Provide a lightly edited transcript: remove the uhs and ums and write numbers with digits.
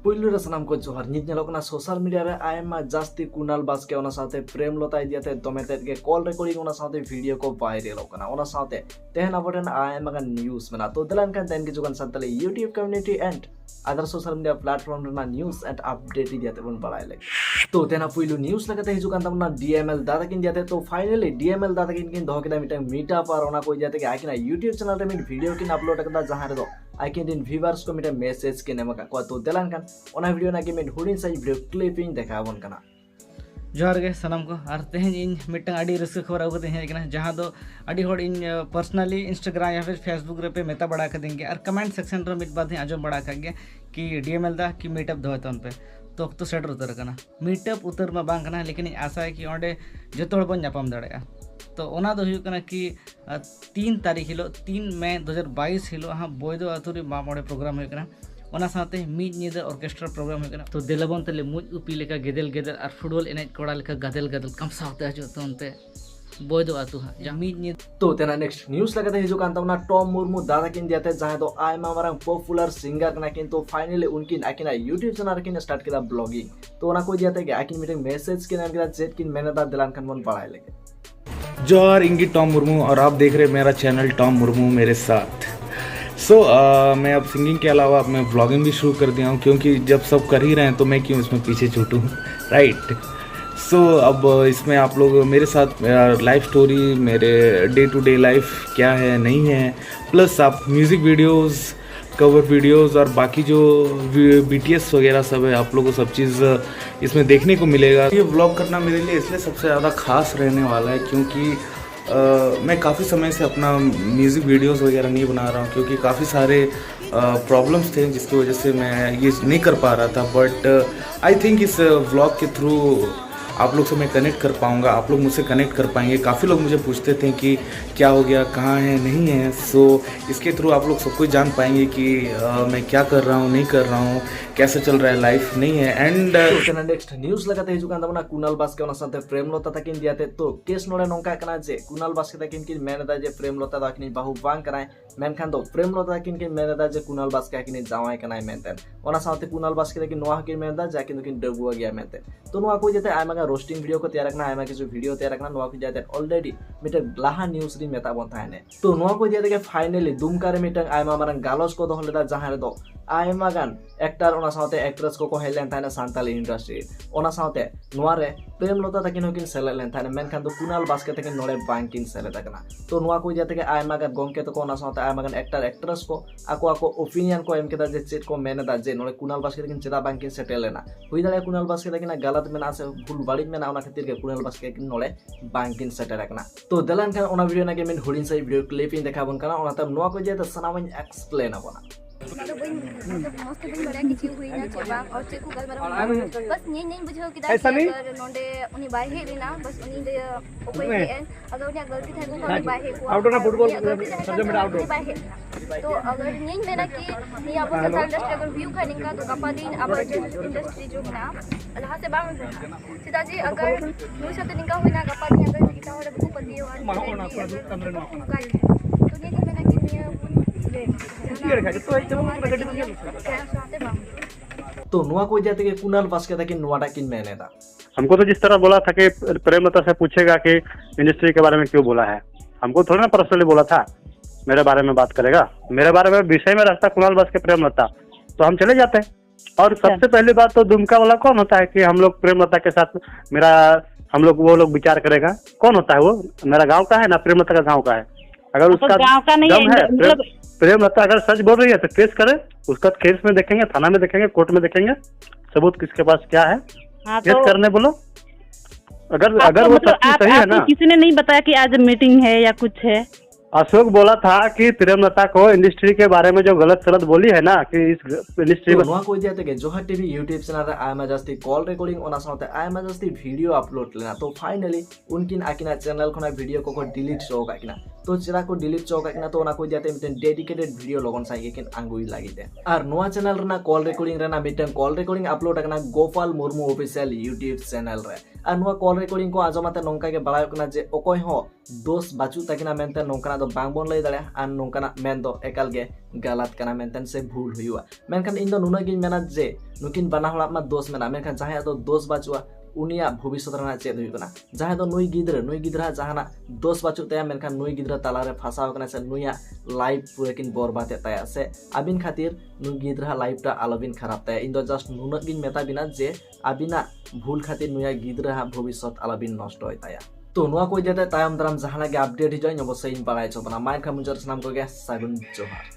पुइलु रे सनाम को जोहार नित नेलोकना सोशल मीडिया रे आयमा जास्ती कुणाल बास्के ओना साथे प्रेमलता इदियाते दोमेते के कॉल रिकॉर्डिंग ओना साथे वीडियो को वायरल ओकना ओना साथे तेहन अबोटन आयमा का न्यूज़ मेना तो दलान kan तेन के जुगन सातले YouTube community and other social media platform रेना न्यूज़ एंड अपडेट इदियाते बन बड़ाइले तो तेना पुइलु न्यूज़ लगते हिजुकान तमना DML दादा किन दियाते तो फाइनली DML दादा किन दो केदा मिटंग मीटअप और ओना को इदियाते के आकिना YouTube चैनल रे मिट वीडियो किन अपलोड कदा जहां रे दो आकिन दिन व्यूअर्स को मिटे मैसेज के नेमा का तो दलान kan ओना वीडियो ना के मिट हुडिन साइ वीडियो क्लिपिंग देखाबन कना जोहार गे सनम को और तेहन इन मिटंग आडी रस्क खबर आगुते हेज कना जहां दो आडी होड़ इन पर्सनली इंस्टाग्राम या फिर फेसबुक रे पे मेता बड़ा कर देंगे और कमेंट सेक्शन रे मिट बात आजम बड़ा कर कि DML दा कि मीटअप दोहतन पे तो सेटर उतर कना मीटअप उतर मा बांग कना लेकिन आशा है कि ओंडे जतो बन नापाम दाड़ेगा तो ओना दो हुई कना कि 3 तारीख हिलो 3 मई 2022 हिलो हाँ बोयदो आतुरी मामोड़े प्रोग्राम हुई कना ओना साथे मिड निदा ऑर्केस्ट्रा प्रोग्राम हुई कना तो देलबन तले मुज उपी लेका गेदल गेदल और फुटबॉल एनेज कोड़ा लेका गदल गदल कम साथे हजो तो उनते बोयदो आतु हा जा मिड निद तो तेना नेक्स्ट न्यूज़ लगते हिजुकान तमना टॉम मुर्मू दादा किन दियाते जहां तो आयमा मारंग पॉपुलर सिंगर कना किन तो फाइनली उनकिन आकिना YouTube चैनल किन स्टार्ट किदा ब्लॉगिंग तो ओना को दियाते के आकिन मिटिंग मैसेज किन किदा जेट किन मेनेदा दिलान खन मन पढ़ाई लेके जोहार इंगी टॉम मुर्मू और आप देख रहे हैं मेरा चैनल टॉम मुर्मू मेरे साथ। मैं अब सिंगिंग के अलावा मैं व्लॉगिंग भी शुरू कर दिया हूँ क्योंकि जब सब कर ही रहे हैं तो मैं क्यों इसमें पीछे छूटूँ, राइट। अब इसमें आप लोग मेरे साथ लाइफ स्टोरी, मेरे डे टू डे लाइफ क्या है नहीं है, प्लस आप म्यूज़िक वीडियोस, कवर वीडियोस और बाकी जो BTS वगैरह सब है आप लोगों को सब चीज़ इसमें देखने को मिलेगा। ये व्लॉग करना मेरे लिए इसलिए सबसे ज़्यादा खास रहने वाला है क्योंकि मैं काफ़ी समय से अपना म्यूज़िक वीडियोस वगैरह नहीं बना रहा हूँ क्योंकि काफ़ी सारे प्रॉब्लम्स थे जिसकी वजह से मैं ये नहीं कर पा रहा था। बट आई थिंक इस व्लॉग के थ्रू आप लोग से मैं कनेक्ट कर पाऊँगा, आप लोग मुझसे कनेक्ट कर पाएंगे। काफ़ी लोग मुझे पूछते थे कि क्या हो गया, कहाँ है, नहीं है। इसके थ्रू आप लोग सब कुछ जान पाएंगे कि मैं क्या कर रहा हूँ, नहीं कर रहा हूँ, कैसे चल रहा है लाइफ, नहीं है। एंड नेक्स्ट न्यूज़ लगाते हिजुकान तमना कुणाल बास्के ओना साथे प्रेमलता तकिन दियाते तो केस नोड़े नोंका कना जे कुणाल बास्के तकिन किन मेनेदा जे प्रेमलता दाकिन बाहु बांग कराय मेनखान दो प्रेमलता तकिन किन मेनेदा जे कुणाल बास्के किन जावाय कनाय मेनतेन ओना साथे कुणाल बास्के तकिन नोआ किन मेनेदा जाकिन किन डगुआ गया मेनते तो नोआ को जेते आयमा रोस्टिंग वीडियो को तैयार रखना आयमा के जो वीडियो तैयार रखना नोआ को जेते ऑलरेडी मिटे लाहा न्यूज़ री मेता बन थाने तो नोआ को जेते के फाइनली दुमका रे मिटंग आयमा मारन गालोस को दोहलेदा जहां रे दो आयमा गान एक्टर ओना साथे एक्ट्रेस को हेलेन थाने सांताली इंडस्ट्री ओना साथे नोआ रे प्रेमलता तकिन होकिन सेलेलेन थाने मेनखान तो कुणाल बास्के तकिन नोड़े बांकिन सेलेदा कना तो नोआ को जेते के आयमा गान गोंके तो ओना साथे आयमा गान एक्टर एक्ट्रेस को ako ओपिनियन को एम केदा जे चेट को मेनेदा जे नोड़े कुणाल बास्के तकिन चेदा बांकिन सेटेलेना हुई दाड़े कुणाल बास्के तकिन गलत मेना से भूल बाड़ी मेना ओना खातिर के कुणाल बास्के तकिन नोड़े बांकिन सेटेरकना तो दलान खान ओना वीडियो ना के मेन हुडिन साइ वीडियो क्लिपिंग देखाबन कना ओना तब नोआ को जेते सनावइन एक्सप्लेन अबना मस्त दिन बड़ा किछि हुई ना चेबा और चेकु गलमरा बस नहीं बुझो कि अगर नोंडे उनी बाय हे लेना बस उनी दे ओपन के अगर उनी गलती थे तो उनी बाय हे आउट ना फुटबॉल सर्जन में आउट तो अगर नहीं मेरा कि नहीं आप सोशल इंडस्ट्री अगर व्यू करेंगे तो कपा दिन अब इंडस्ट्री जो ना अल्लाह से बांग सीधा जी अगर मुझे साथ निका हुई ना कपा दिन अगर kita उड़ा बुक पदी हो तो नहीं मेरा कि तो नुआ को जाते के कुणाल बास्के तकिन नुआटा किन मेनेदा हमको तो जिस तरह बोला था कि प्रेमलता से पूछेगा कि इंडस्ट्री के बारे में क्यों बोला है, हमको थोड़ा ना पर्सनली बोला था मेरे बारे में बात करेगा, मेरे बारे में विषय में रहता कुणाल बास्के प्रेमलता तो हम चले जाते हैं। और सबसे पहली बात तो दुमका वाला कौन होता है कि हम लोग प्रेमलता के साथ वो लोग विचार करेगा, कौन होता है वो? मेरा गाँव का है ना, प्रेमलता का गाँव का है। अगर उसका दम है प्रेमलता अगर सच बोल रही है तो केस करे, उसका केस में देखेंगे, थाना में देखेंगे, कोर्ट में देखेंगे, सबूत किसके पास क्या है केस करने बोलो। अगर वो सही है ना। किसी ने नहीं बताया कि आज मीटिंग है या कुछ है? अशोक बोला था कि प्रेमलता को इंडस्ट्री के बारे में जो गलत सलत बोली है ना कि इस इंडस्ट्री में नोआ को दियाते के जोहार टीवी YouTube चैनल रे आयमा जस्ती कॉल रिकॉर्डिंग ओना साथे आयमा जस्ती वीडियो अपलोड लेना तो फाइनली उनकिन आकिना चैनल खना वीडियो को डिलीट शो काकिना तो चेरा को डिलीट चौका तो को इदियाते मिटन डेडिकेटेड वीडियो लगन साइगे किन आंगुई लागिते और नोआ चैनल रेना कॉल रिकॉर्डिंग रेना मिटन कॉल रिकॉर्डिंग अपलोड करना Gopal Murmu official YouTube channel रे और नोआ कॉल रिकॉर्डिंग को आजमाते नोंका के बड़ाय कना जे ओकोय हो दोष बाचू तकिना मेनते नोंकना दो बांग बोन लई दाड़े और नोंकना मेन दो एकाल गे गलत कना मेनतेन से भूल हुआ मेनखान इन दो नुना गिन मेना जे नुकिन बना हला मा दोष मेना मेनखान जहां दो दोष बाचुआ उनिया भविष्य रेना चेद हुई कना जहां दो नुई गिद्रा जहाना दोष बाचु तया मेनखान नुई गिद्रा तालारे फसाव कना से नुया लाइफ पूरे किन बरबाद तया से आबिन खातिर नुई गिद्रा लाइफ टा आलोबिन खराब तया इन दो जस्ट नुना गिन मेता बिना जे आबिना भूल खातिर नुया गिद्रा भविष्य आलोबिन नष्ट होय तया तो नुआ को इदियाते तायम दाराम जहाना गे अपडेट हिजोय अवश्य इन बाराय चबना माइक मुजर सनाम को गे सागुन जोहार।